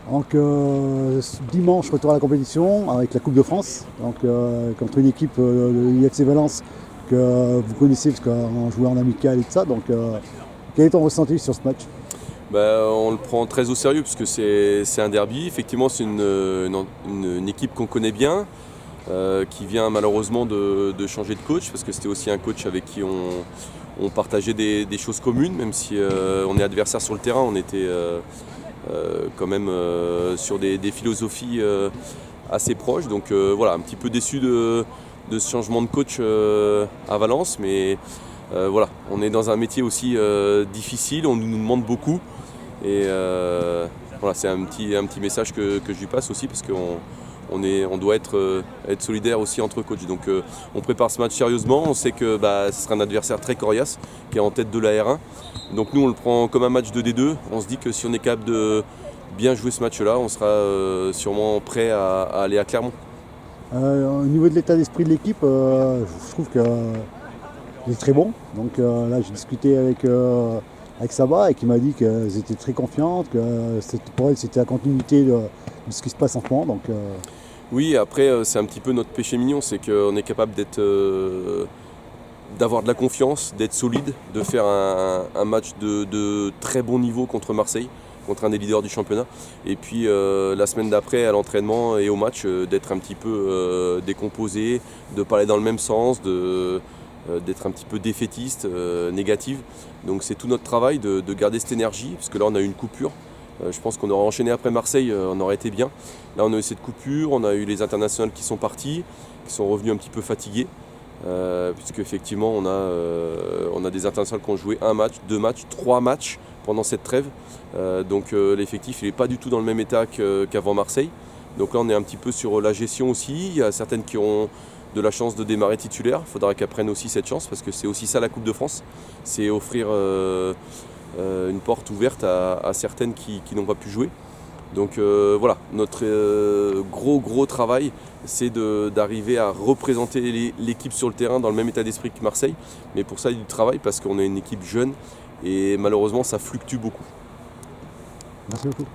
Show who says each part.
Speaker 1: Donc dimanche, retour à la compétition avec la Coupe de France, contre une équipe de l'IFC Valence que vous connaissez parce qu'on jouait en amical et tout ça. Quel est ton ressenti sur ce match?
Speaker 2: On le prend très au sérieux parce que c'est un derby. Effectivement, c'est une équipe qu'on connaît bien, qui vient malheureusement de changer de coach parce que c'était aussi un coach avec qui on partageait des choses communes, même si on est adversaires sur le terrain, on était quand même sur des philosophies assez proches. Donc voilà, un petit peu déçu de ce changement de coach à Valence, mais voilà, on est dans un métier aussi difficile, on nous demande beaucoup. Et voilà, c'est un petit message que je lui passe aussi parce qu'on doit être solidaire aussi entre coachs. Donc on prépare ce match sérieusement, on sait que ce sera un adversaire très coriace qui est en tête de la R1. Donc nous on le prend comme un match de D2, on se dit que si on est capable de bien jouer ce match-là, on sera sûrement prêt à aller à Clermont.
Speaker 1: Au niveau de l'état d'esprit de l'équipe, je trouve que c'est très bon. Là, j'ai discuté avec Saba et qui m'a dit qu'elles étaient très confiantes, que pour elles c'était la continuité de ce qui se passe en ce moment.
Speaker 2: Oui, après c'est un petit peu notre péché mignon, c'est qu'on est capable d'avoir de la confiance, d'être solide, de faire un match de très bon niveau contre Marseille, contre un des leaders du championnat. Et puis la semaine d'après, à l'entraînement et au match, d'être un petit peu décomposé, de ne pas aller dans le même sens, d'être un petit peu défaitiste, négative. Donc c'est tout notre travail de garder cette énergie, parce que là on a eu une coupure. Je pense qu'on aurait enchaîné après Marseille, on aurait été bien. Là on a eu cette coupure, on a eu les internationaux qui sont partis, qui sont revenus un petit peu fatigués. Puisque effectivement on a des internationaux qui ont joué un match, deux matchs, trois matchs pendant cette trêve. L'effectif n'est pas du tout dans le même état qu'avant Marseille. Donc là on est un petit peu sur la gestion aussi. Il y a certaines qui ont de la chance de démarrer titulaire. Il faudra qu'elles prennent aussi cette chance parce que c'est aussi ça la Coupe de France. C'est offrir une porte ouverte à certaines qui n'ont pas pu jouer. Donc voilà, notre gros travail, c'est d'arriver à représenter l'équipe sur le terrain dans le même état d'esprit que Marseille. Mais pour ça, il y a du travail parce qu'on est une équipe jeune et malheureusement, ça fluctue beaucoup.
Speaker 1: Merci beaucoup.